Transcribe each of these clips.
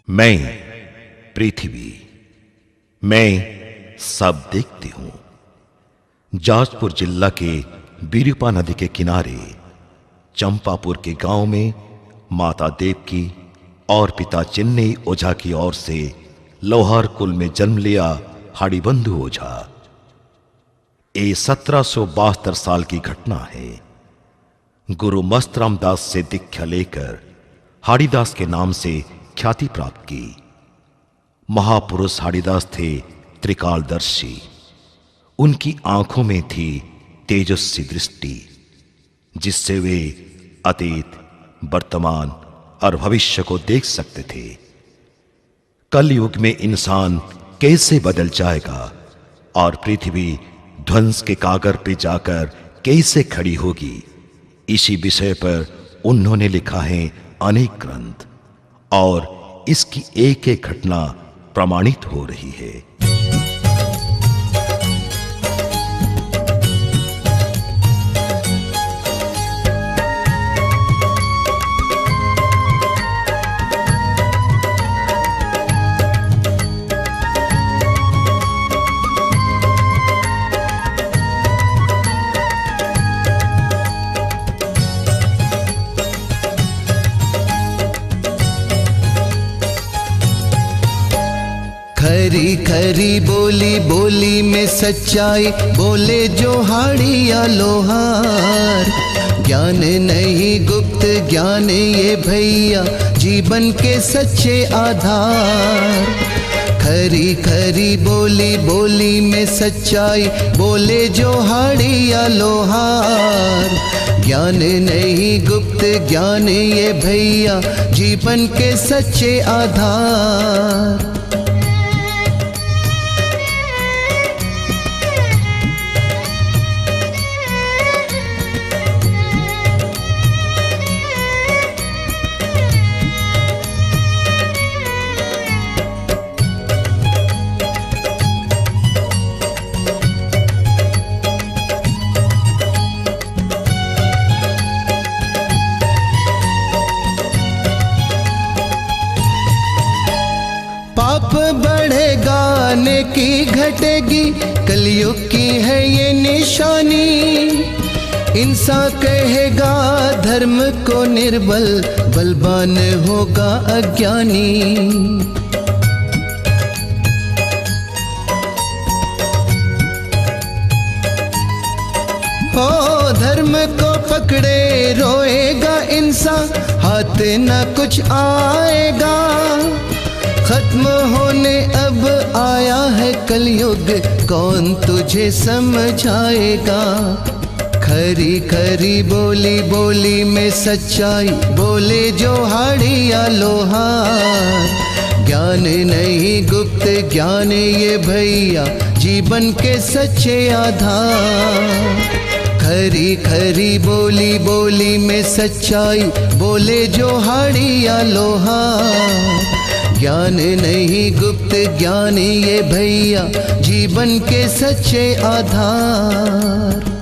मैं पृथ्वी, मैं सब देखती हूं। जाजपुर जिला के बीरूपा नदी के किनारे चंपापुर के गांव में माता देवकी और पिता चिन्नई ओझा की ओर से लोहार कुल में जन्म लिया हाड़ीबंधु ओझा। ये 1772 साल की घटना है। गुरु मस्तराम दास से दीक्षा लेकर हाड़ीदास के नाम से ख्याति प्राप्त की। महापुरुष हाड़ीदास थे त्रिकालदर्शी। उनकी आंखों में थी तेजस्वी दृष्टि, जिससे वे अतीत, वर्तमान और भविष्य को देख सकते थे। कलयुग में इंसान कैसे बदल जाएगा और पृथ्वी ध्वंस के कागर पे जाकर कैसे खड़ी होगी, इसी विषय पर उन्होंने लिखा है अनेक ग्रंथ, और इसकी एक एक घटना प्रमाणित हो रही है। खरी खरी बोली बोली में सच्चाई, बोले जो हाड़िया लोहार। ज्ञान नहीं गुप्त ज्ञान ये भैया, जीवन के सच्चे आधार। खरी खरी बोली बोली में सच्चाई, बोले जो हाड़िया लोहार। ज्ञान नहीं गुप्त ज्ञान ये भैया, जीवन के सच्चे आधार। बढ़ेगा नेकी घटेगी, कलयुग की है ये निशानी। इंसान कहेगा धर्म को निर्बल, बलवान होगा अज्ञानी। हो धर्म को पकड़े रोएगा इंसान, हाथ न कुछ आएगा। खत्म होने अब आया है कलयुग, कौन तुझे समझाएगा। खरी खरी बोली बोली में सच्चाई, बोले जो हाड़िया लोहार। ज्ञान नहीं गुप्त ज्ञान ये भैया, जीवन के सच्चे आधार। खरी खरी बोली बोली में सच्चाई, बोले जो हाड़िया लोहार। ज्ञान नहीं गुप्त ज्ञान ये भैया, जीवन के सच्चे आधार।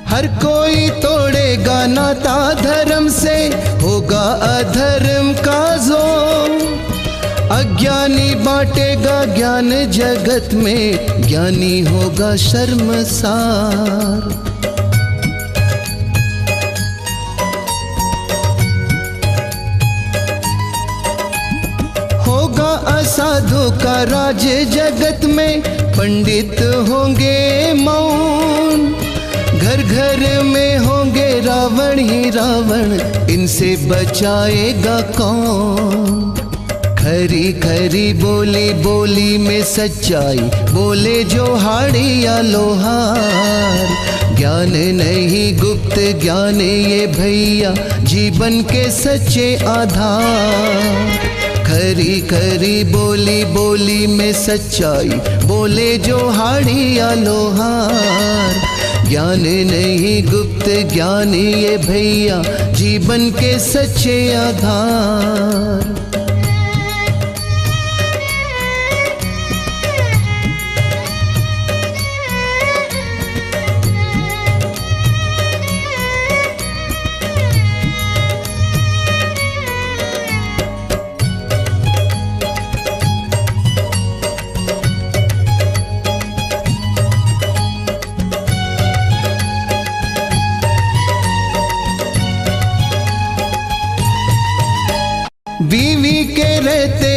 हर कोई तोड़ेगा नाता धर्म से, होगा अधर्म का जोर। अज्ञानी बांटेगा ज्ञान जगत में, ज्ञानी होगा शर्मसार। होगा असाधु का राज जगत में, पंडित होंगे मौन। घर घर में होंगे रावण ही रावण, इनसे बचाएगा कौन। खरी खरी बोली बोली में सच्चाई, बोले जो हाड़िया लोहार। ज्ञान नहीं गुप्त ज्ञान ये भैया, जीवन के सच्चे आधार। खरी खरी बोली बोली में सच्चाई, बोले जो हाड़ी या लोहार। ज्ञान नहीं गुप्त ज्ञान ये भैया, जीवन के सच्चे आधार। बीवी के रहते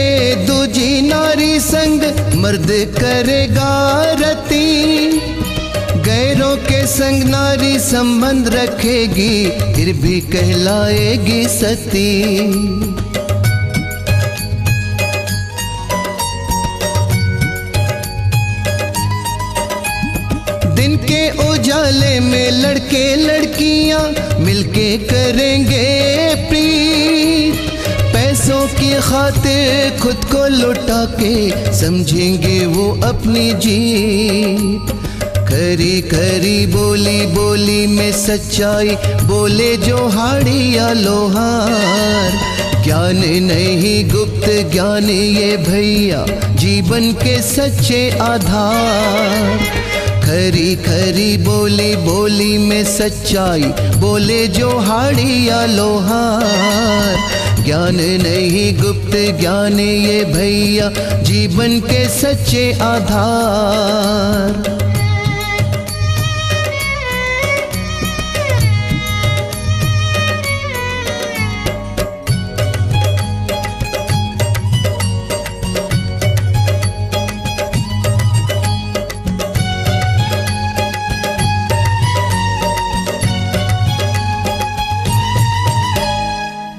दूजी नारी संग, मर्द करेगा रति। गैरों के संग नारी संबंध रखेगी, फिर भी कहलाएगी सती। दिन के उजाले में लड़के लड़कियां मिलके करेंगे प्रीत। पैसों की खातिर खुद को लुटा के समझेंगे वो अपनी जीत। खरी खरी बोली बोली में सच्चाई, बोले जो हाड़ी या लोहार। ज्ञान नहीं गुप्त ज्ञान ये भैया, जीवन के सच्चे आधार। खरी खरी बोली बोली में सच्चाई, बोले जो हाड़ी या लोहार। ज्ञान नहीं गुप्त ज्ञान ये भैया, जीवन के सच्चे आधार।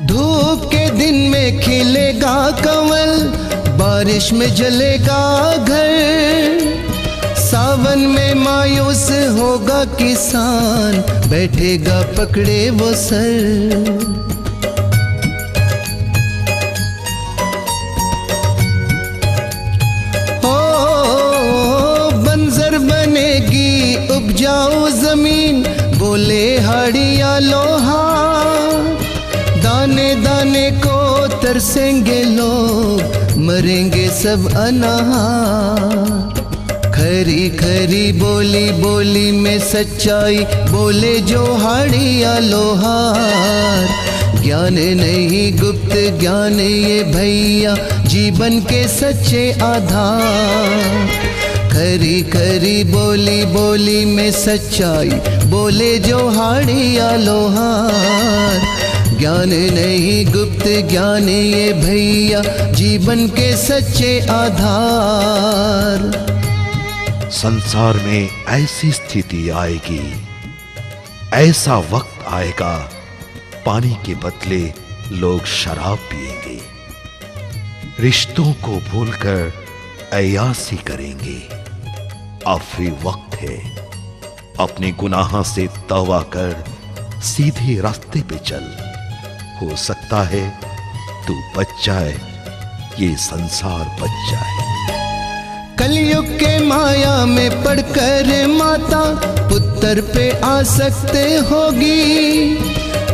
धूप के दिन में खिलेगा कंवल, बारिश में जलेगा घर। सावन में मायूस होगा किसान, बैठेगा पकड़े वो सर। हो बंजर बनेगी उपजाऊ जमीन, बोले हाड़ी या लोहा। दाने दाने को तरसेंगे लोग, मरेंगे सब अनाहार। खरी खरी बोली बोली में सच्चाई, बोले जो हाड़ी या लोहार। ज्ञान नहीं गुप्त ज्ञान ये भैया, जीवन के सच्चे आधार। खरी खरी बोली बोली में सच्चाई, बोले जो हाड़ी या लोहार। ज्ञान नहीं गुप्त ज्ञान ये भैया, जीवन के सच्चे आधार। संसार में ऐसी स्थिति आएगी, ऐसा वक्त आएगा, पानी के बदले लोग शराब पिएंगे। रिश्तों को भूलकर अय्यासी करेंगे। अब भी वक्त है, अपने गुनाह से तौबा कर सीधे रास्ते पे चल। हो सकता है तू बच जाए, ये संसार बच जाए। कलयुग के माया में पड़कर माता पुत्र पे आसक्त होगी।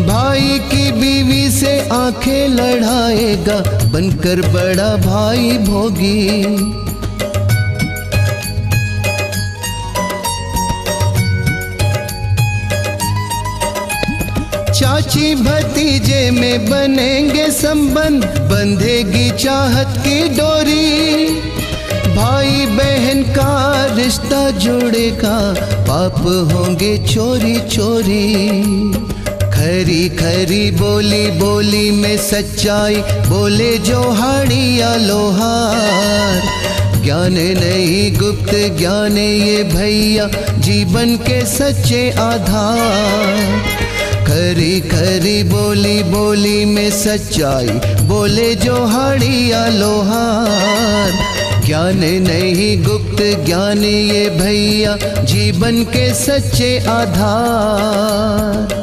भाई की बीवी से आंखें लड़ाएगा, बनकर बड़ा भाई भोगी। चाची भतीजे में बनेंगे संबंध, बंधेगी चाहत की डोरी। भाई बहन का रिश्ता जुड़ेगा, पाप होंगे चोरी चोरी। खरी खरी बोली बोली में सच्चाई, बोले जो हाड़ी या लोहार। ज्ञान नहीं गुप्त ज्ञान ये भैया, जीवन के सच्चे आधार। खरी खरी बोली बोली में सच्चाई, बोले जो हाड़ी या लोहार। ज्ञान नहीं गुप्त ज्ञान ये भैया, जीवन के सच्चे आधार।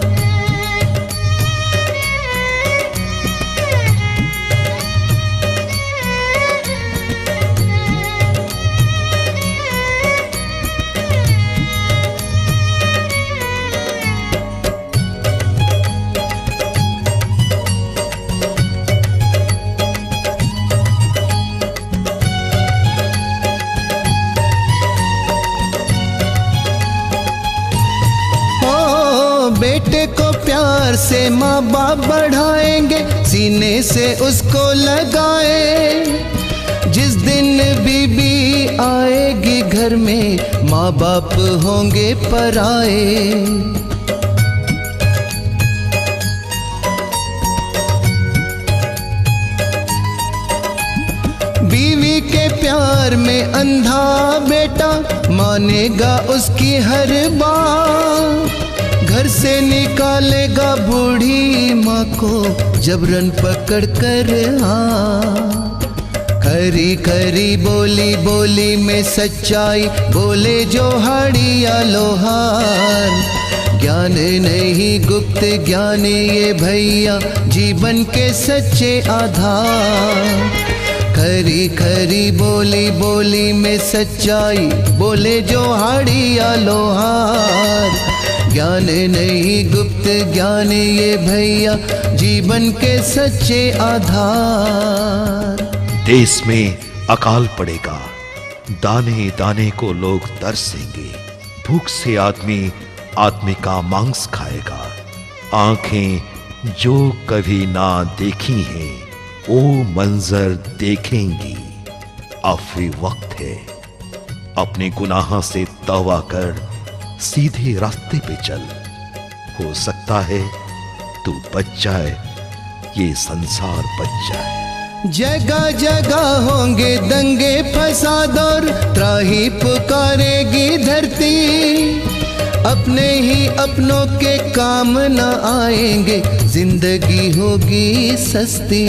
प्यार से माँ बाप बढ़ाएंगे, सीने से उसको लगाए। जिस दिन बीबी आएगी घर में, माँ बाप होंगे पराए। बीवी के प्यार में अंधा बेटा मानेगा उसकी हर बात। घर से निकालेगा बूढ़ी माँ को जबरन पकड़ कर हाँ। खरी खरी बोली बोली में सच्चाई बोले जो हाड़िया लोहार। ज्ञान नहीं गुप्त ज्ञान ये भैया जीवन के सच्चे आधार। खरी खरी बोली बोली में सच्चाई बोले जो हाड़िया लोहार। ज्ञान नहीं गुप्त ज्ञान ये भैया जीवन के सच्चे आधार। देश में अकाल पड़ेगा, दाने दाने को लोग तरसेंगे। भूख से आदमी का मांस खाएगा। आंखें जो कभी ना देखी हैं वो मंजर देखेंगी। अब भी वक्त है, अपने गुनाह से तौबा कर सीधे रास्ते पे चल। हो सकता है तू बच जाए, ये संसार बच जाए। जगह जगह होंगे दंगे फसाद और त्राही पुकारेगी धरती। अपने ही अपनों के काम न आएंगे, जिंदगी होगी सस्ती।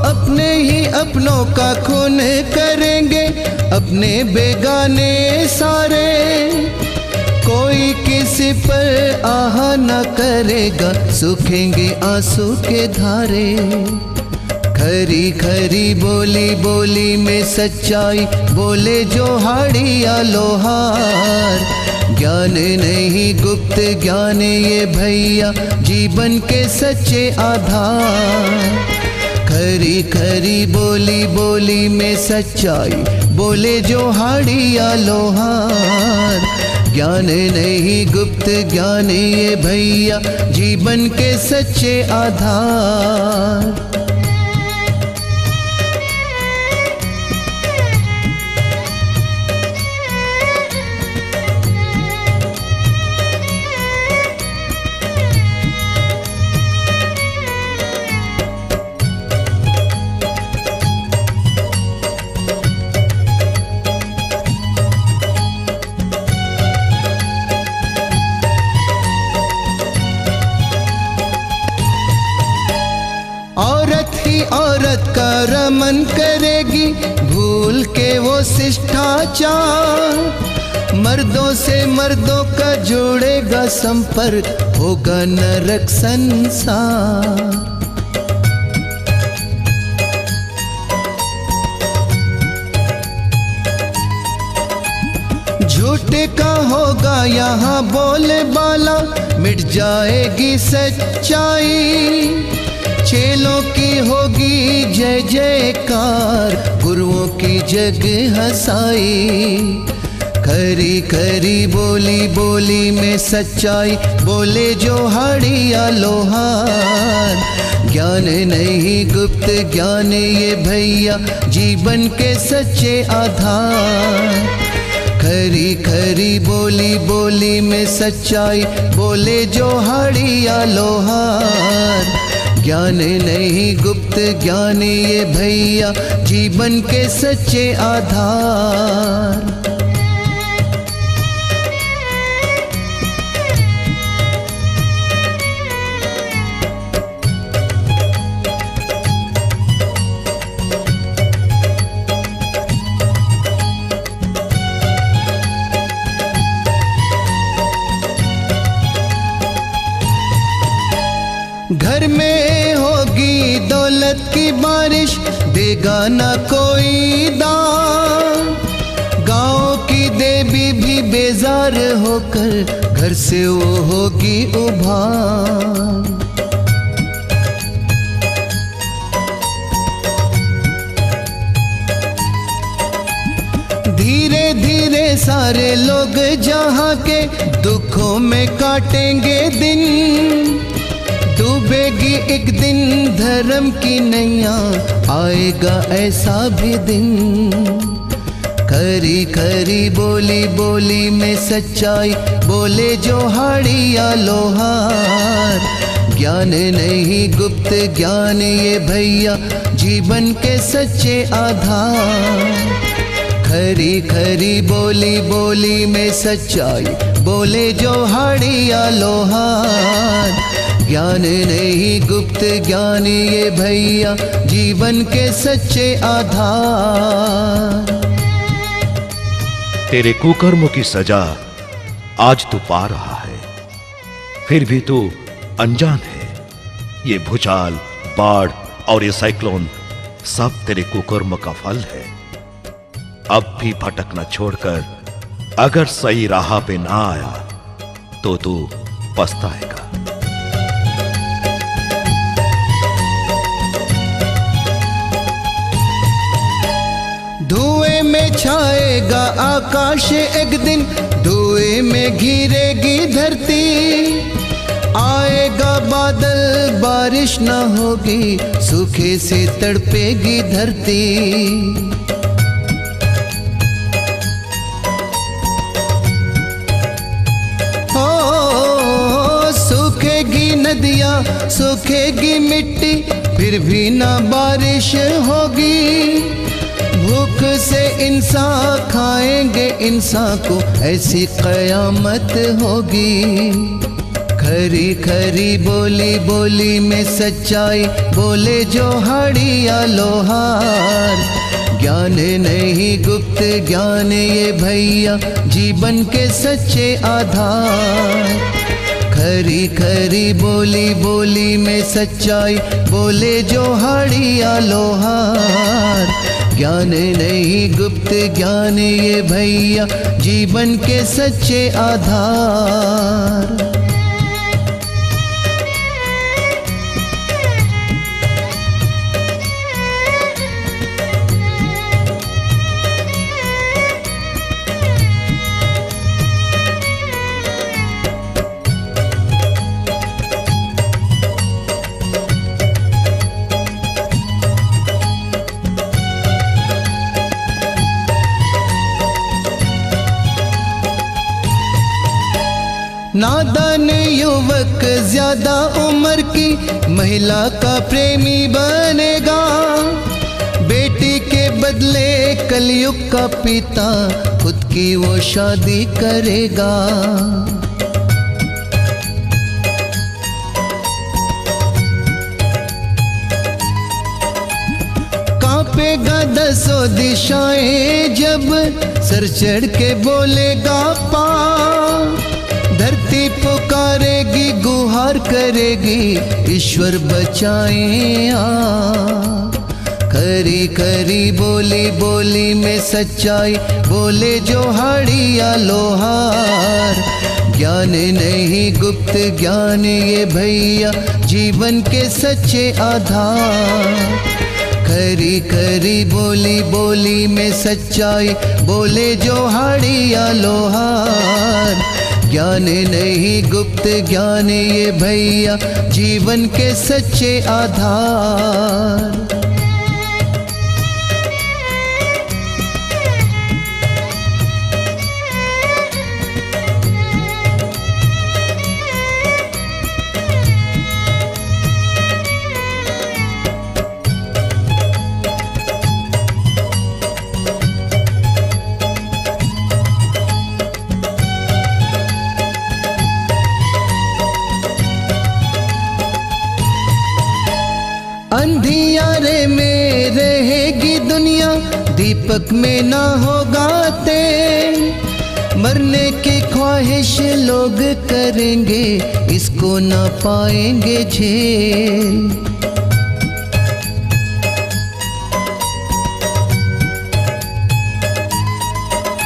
अपने ही अपनों का खून करेंगे, अपने बेगाने सारे। कोई किसी पर आह न करेगा, सूखेंगे आंसू के धारे। खरी खरी बोली बोली में सच्चाई बोले जो हाड़िया लोहार। ज्ञान नहीं गुप्त ज्ञान ये भैया जीवन के सच्चे आधार। खरी खरी बोली बोली में सच्चाई बोले जो हाड़िया लोहार। ज्ञान नहीं गुप्त ज्ञान ये भैया जीवन के सच्चे आधार। औरत का रमन करेगी, भूल के वो शिष्टाचार। मर्दों से मर्दों का जोड़ेगा संपर्क, होगा नरक संसार। झूठे का होगा यहाँ बोले बाला, मिट जाएगी सच्चाई। चेलों की होगी जय जयकार, गुरुओं की जग हंसाई। खरी खरी बोली बोली में सच्चाई बोले जो हाड़िया लोहार। ज्ञान नहीं गुप्त ज्ञान ये भैया जीवन के सच्चे आधार। खरी खरी बोली बोली में सच्चाई बोले जो हाड़िया लोहार। ज्ञान नहीं गुप्त ज्ञान ये भैया जीवन के सच्चे आधार। घर में होगी दौलत की बारिश, देगा ना कोई दान। गाँव की देवी भी बेजार होकर घर से वो होगी उभान। के सारे लोग जहाँ के दुखों में काटेंगे दिन। डूबेगी एक दिन धर्म की नैया, आएगा ऐसा भी दिन। खरी खरी बोली बोली में सच्चाई, बोले जो हाड़िया लोहार। ज्ञान नहीं गुप्त ज्ञान ये भैया, जीवन के सच्चे आधार। खरी खरी बोली बोली में सच्चाई, बोले जो हाड़िया लोहार। ज्ञान नहीं गुप्त ज्ञान ये भैया, जीवन के सच्चे आधार। तेरे कुकर्मों की सजा आज तू पा रहा है, फिर भी तू अनजान है। ये भूचाल, बाढ़ और ये साइक्लोन सब तेरे कुकर्म का फल है। अब भी भटकना छोड़कर अगर सही राह पे ना आया तो तू पछताएगा। धुएं में छाएगा आकाश एक दिन, धुएं में घिरेगी धरती। आएगा बादल बारिश ना होगी, सूखे से तड़पेगी धरती। सूखेगी नदियाँ सूखेगी मिट्टी, फिर भी ना बारिश होगी। भूख से इंसान खाएंगे इंसान को, ऐसी कयामत होगी। खरी खरी बोली बोली में सच्चाई, बोले जो हाड़िया लोहार। ज्ञान नहीं गुप्त ज्ञान ये भैया, जीवन के सच्चे आधार। खरी खरी बोली बोली में सच्चाई, बोले जो हाड़िया लोहार। ज्ञान नहीं गुप्त ज्ञान ये भैया, जीवन के सच्चे आधार। नादान युवक ज्यादा उम्र की महिला का प्रेमी बनेगा। बेटी के बदले कलयुग का पिता खुद की वो शादी करेगा। कांपेगा दसों दिशाएं जब सर चढ़ के बोलेगा पा। धरती पुकारेगी गुहार करेगी, ईश्वर बचाएं आ। खरी खरी बोली बोली में सच्चाई, बोले जो हाड़िया लोहार। ज्ञान नहीं गुप्त ज्ञान ये भैया, जीवन के सच्चे आधार। खरी खरी बोली बोली में सच्चाई, बोले जो हाड़िया लोहार। ज्ञान नहीं गुप्त ज्ञान ये भैया, जीवन के सच्चे आधार। अंधियारे में रहेगी दुनिया, दीपक में ना होगा तेल। मरने की ख्वाहिश लोग करेंगे, इसको ना पाएंगे झेल।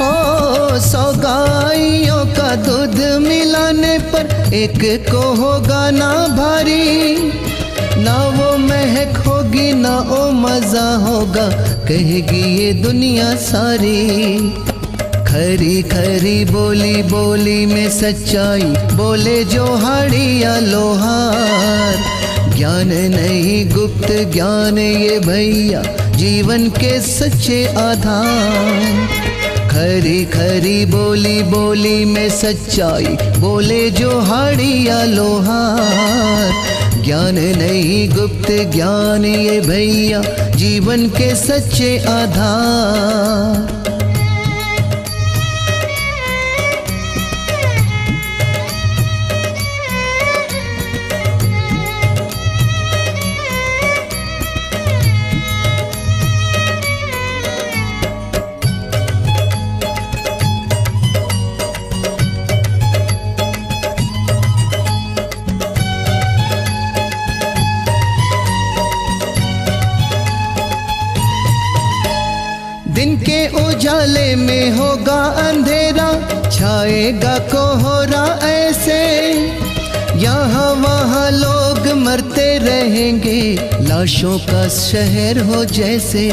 ओ सौगाइयों का दूध मिलाने पर एक को होगा ना भारी। ना वो महक होगी ना वो मजा होगा, कहेगी ये दुनिया सारी। खरी खरी बोली बोली में सच्चाई, बोले जो हाड़िया लोहार। ज्ञान नहीं गुप्त ज्ञान ये भैया, जीवन के सच्चे आधार। खरी खरी बोली बोली में सच्चाई, बोले जो हाड़िया लोहार। ज्ञान नहीं गुप्त ज्ञान ये भैया, जीवन के सच्चे आधार। दिन के उजाले में होगा अंधेरा, छाएगा कोहरा ऐसे। यहाँ वहाँ लोग मरते रहेंगे, लाशों का शहर हो जैसे।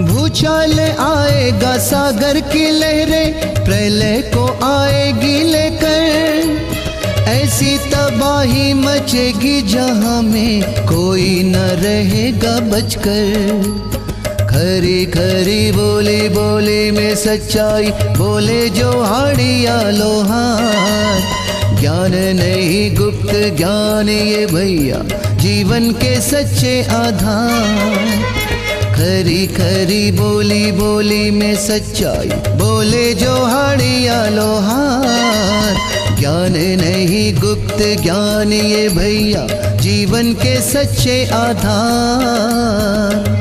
भूचाल आएगा सागर की लहरें, प्रलय को आएगी लेकर। ऐसी तबाही मचेगी जहां में कोई न रहेगा बचकर। खरी खरी बोली बोली में सच्चाई, बोले जो हाड़िया लोहार। ज्ञान नहीं गुप्त ज्ञान ये भैया, जीवन के सच्चे आधार। खरी खरी बोली बोली में सच्चाई, बोले जो हाड़िया लोहार। ज्ञान नहीं गुप्त ज्ञान ये भैया, जीवन के सच्चे आधार।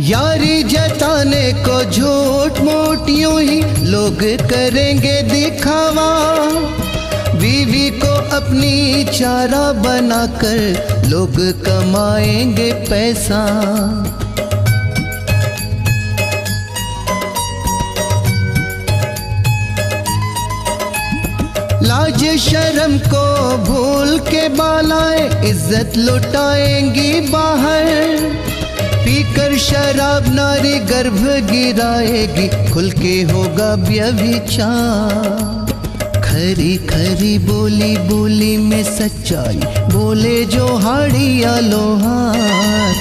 यारी जताने को झूठ मूठ यूं ही लोग करेंगे दिखावा। बीवी को अपनी चारा बनाकर लोग कमाएंगे पैसा। लाज शर्म को भूल के बालाएं इज्जत लुटाएंगी बाहर। पीकर शराब नारी गर्भ गिराएगी, खुल के होगा व्यभिचार। खरी खरी बोली बोली में सच्चाई, बोले जो हाड़िया लोहार।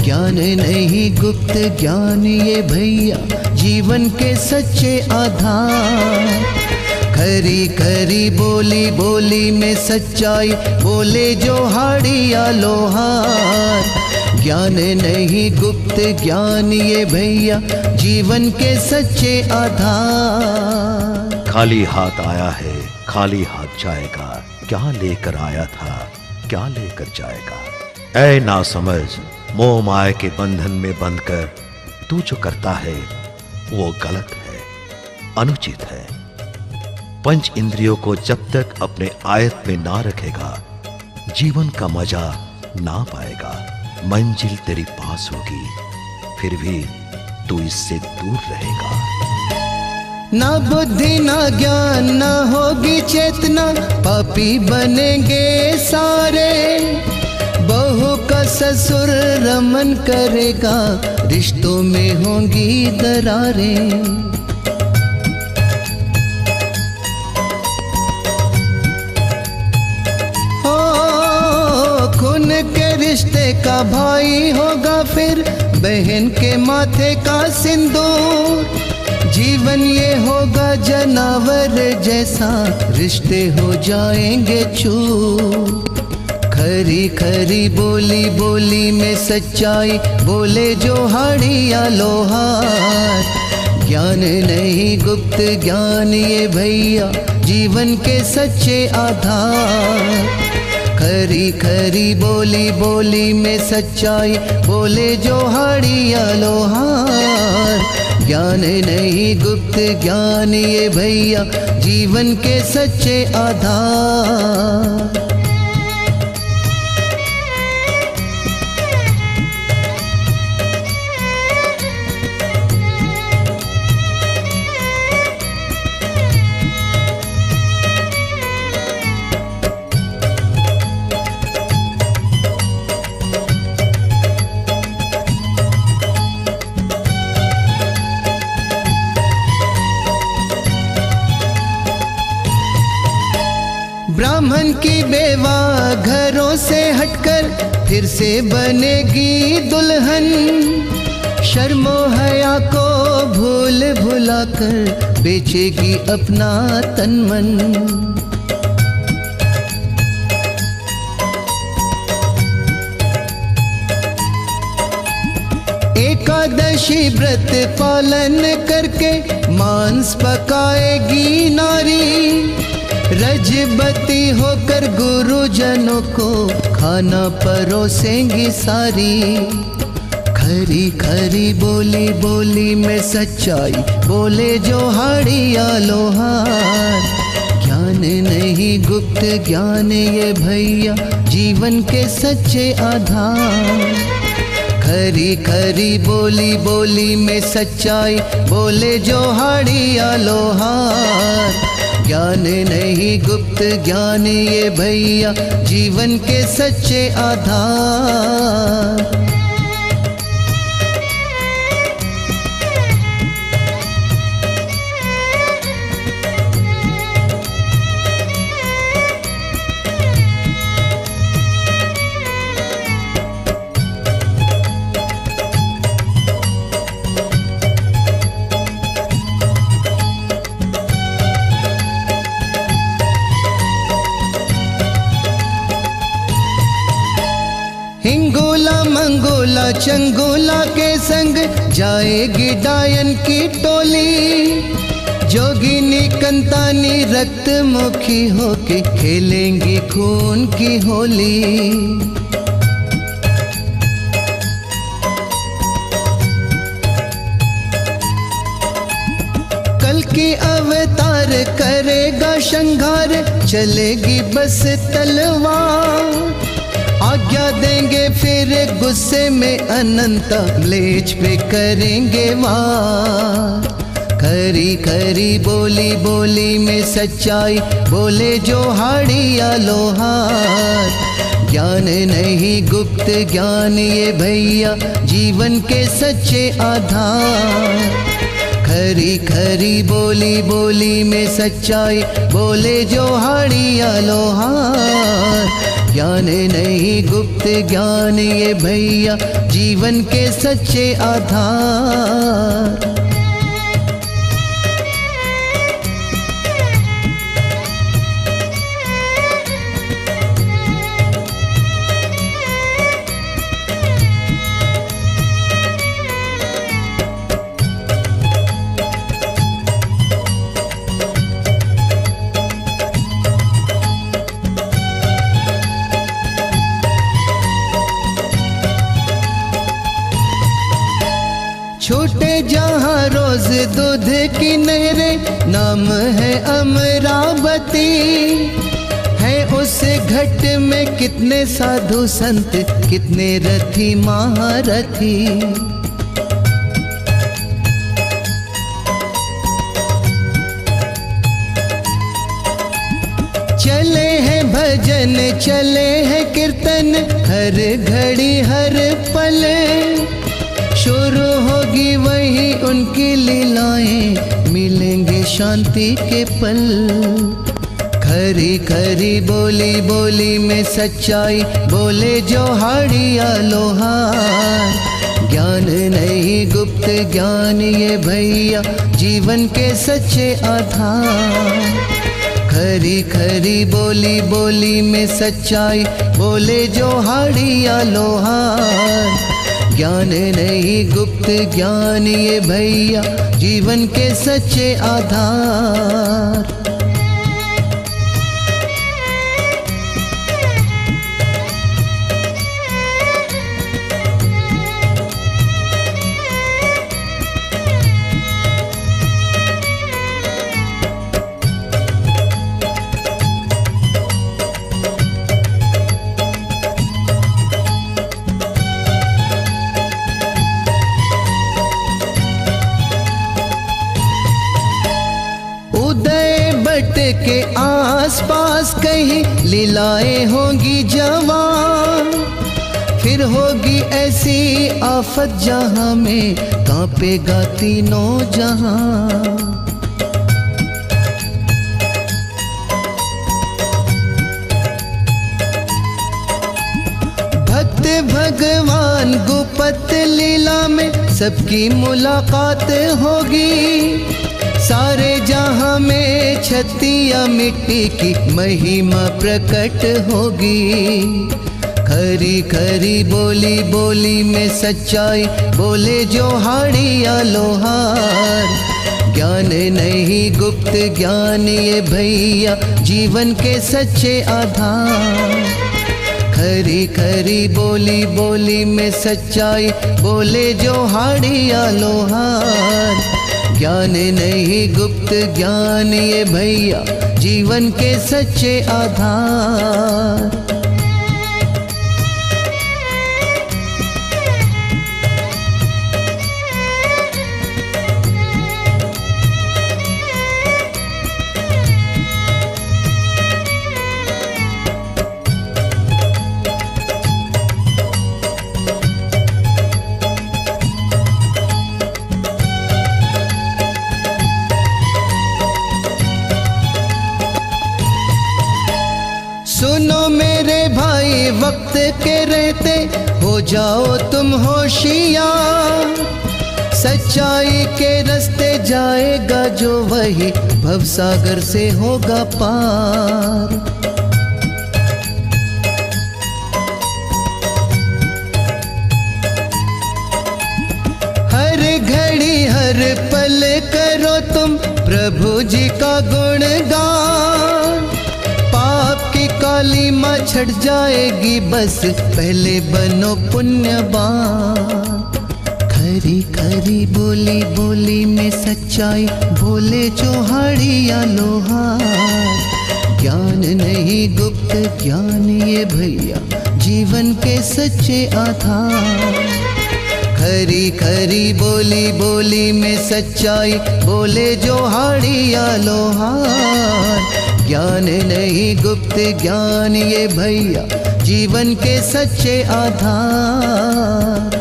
ज्ञान नहीं गुप्त ज्ञान ये भैया, जीवन के सच्चे आधार। खरी खरी बोली बोली में सच्चाई, बोले जो हाड़िया लोहार। ज्ञान नहीं गुप्त ज्ञान ये भैया, जीवन के सच्चे आधार। खाली हाथ आया है, खाली हाथ जाएगा। क्या लेकर आया था, क्या लेकर जाएगा। ऐ ना समझ, मोह माया के बंधन में बंधकर तू जो करता है वो गलत है, अनुचित है। पंच इंद्रियों को जब तक अपने आयत में ना रखेगा, जीवन का मजा ना पाएगा। मंजिल तेरी पास होगी, फिर भी तू इससे दूर रहेगा। ना बुद्धि ना ज्ञान ना होगी चेतना, पापी बनेंगे सारे। बहू का ससुर रमन करेगा, रिश्तों में होंगी दरारें। खून के रिश्ते का भाई होगा फिर, बहन के माथे का सिंदूर। जीवन ये होगा जनावर जैसा, रिश्ते हो जाएंगे चूर। खरी खरी बोली बोली में सच्चाई, बोले जो हाड़िया लोहार। ज्ञान नहीं गुप्त ज्ञान ये भैया, जीवन के सच्चे आधार। खरी खरी बोली बोली में सच्चाई, बोले जो हाड़िया लोहार। ज्ञान नहीं गुप्त ज्ञान ये भैया, जीवन के सच्चे आधार। ब्राह्मण की बेवा घरों से हटकर फिर से बनेगी दुल्हन। शर्मो हया को भूल भुलाकर बेचेगी अपना तन मन। एकादशी व्रत पालन करके मांस पकाएगी नारी। रजबती होकर गुरुजनों को खाना परोसेंगी सारी। खरी खरी बोली बोली में सच्चाई, बोले जो हाड़िया लोहार। ज्ञान नहीं गुप्त ज्ञान ये भैया, जीवन के सच्चे आधार। खरी खरी बोली बोली में सच्चाई, बोले जो हाड़िया लोहार। ज्ञान नहीं गुप्त ज्ञान ये भैया, जीवन के सच्चे आधार। हिंगोला मंगोला चंगोला के संग जाएगी डायन की टोली। जोगिनी कंतानी रक्त मुखी होके खेलेंगी खून की होली। कल की अवतार करेगा श्रृंगार, चलेगी बस तलवार। आज्ञा देंगे फिर गुस्से में अनंत, म्लेच्छ पे करेंगे वार। खरी खरी बोली बोली में सच्चाई, बोले जो हाड़िया लोहार। ज्ञान नहीं गुप्त ज्ञान ये भैया, जीवन के सच्चे आधार। खरी खरी बोली बोली में सच्चाई, बोले जो हाड़िया लोहार। ज्ञान नहीं गुप्त ज्ञान ये भैया, जीवन के सच्चे आधार। छोटे जहाँ रोज दूध की नहरें, नाम है अमरावती। है उस घट में कितने साधु संत, कितने रथी महारथी। चले हैं भजन चले हैं कीर्तन, हर घड़ी हर पल। शुरू होगी वही उनकी लीलाएं, मिलेंगे शांति के पल। खरी खरी बोली बोली में सच्चाई, बोले जो हाड़िया लोहार। ज्ञान नहीं गुप्त ज्ञान ये भैया, जीवन के सच्चे आधार। खरी खरी बोली बोली में सच्चाई, बोले जो हाड़िया लोहार। ज्ञान नहीं गुप्त ज्ञान ये भैया, जीवन के सच्चे आधार। के आसपास कहीं लीलाएं होंगी जवां, फिर होगी ऐसी आफत जहां में कांपेगा तीनों जहां। भक्त भगवान गुपत लीला में सबकी मुलाकात होगी, सारे जहां में छतिया मिट्टी की महिमा प्रकट होगी। खरी खरी बोली बोली में सच्चाई बोले जो हाड़िया लोहार, ज्ञान नहीं गुप्त ज्ञान ये भैया जीवन के सच्चे आधार। खरी खरी बोली बोली में सच्चाई बोले जो हाड़िया लोहार, ज्ञान नहीं गुप्त ज्ञान ये भैया जीवन के सच्चे आधार। सुनो मेरे भाई वक्त के रहते हो जाओ तुम होशियार, सच्चाई के रास्ते जाएगा जो वही भवसागर से होगा पार। हर घड़ी हर पल करो तुम प्रभु जी का गुणगान, पाप की काली माँ छट जाएगी बस पहले बनो पुण्यवान। खरी खरी बोली बोली में सच्चाई बोले जो हाड़िया लोहार, ज्ञान नहीं गुप्त ज्ञान ये भैया जीवन के सच्चे आधार। खरी खरी बोली बोली में सच्चाई बोले जो हाड़िया लोहार, ज्ञान नहीं गुप्त ज्ञान ये भैया जीवन के सच्चे आधार।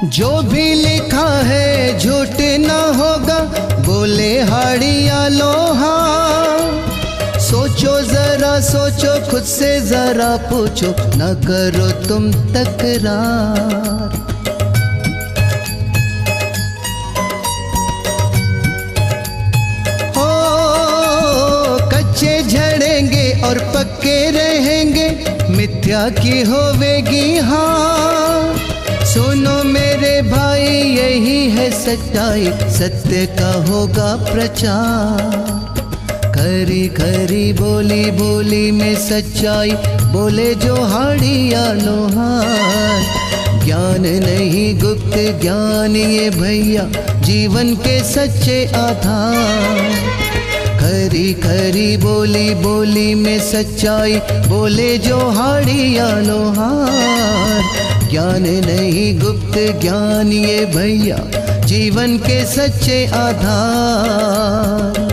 जो भी लिखा है झूठ ना होगा बोले हाड़िया लोहार। सोचो जरा सोचो खुद से जरा पूछो ना करो तुम तकरार। हो कच्चे झड़ेंगे और पक्के रहेंगे, मिथ्या की होवेगी हाँ। सुनो मेरे भाई यही है सच्चाई, सत्य का होगा प्रचार। खरी खरी बोली बोली में सच्चाई बोले जो हाड़िया लोहार, ज्ञान नहीं गुप्त ज्ञान ये भैया जीवन के सच्चे आधार। खरी खरी बोली बोली में सच्चाई बोले जो हाड़िया लोहार, ज्ञान नहीं गुप्त ज्ञान ये भैया जीवन के सच्चे आधार।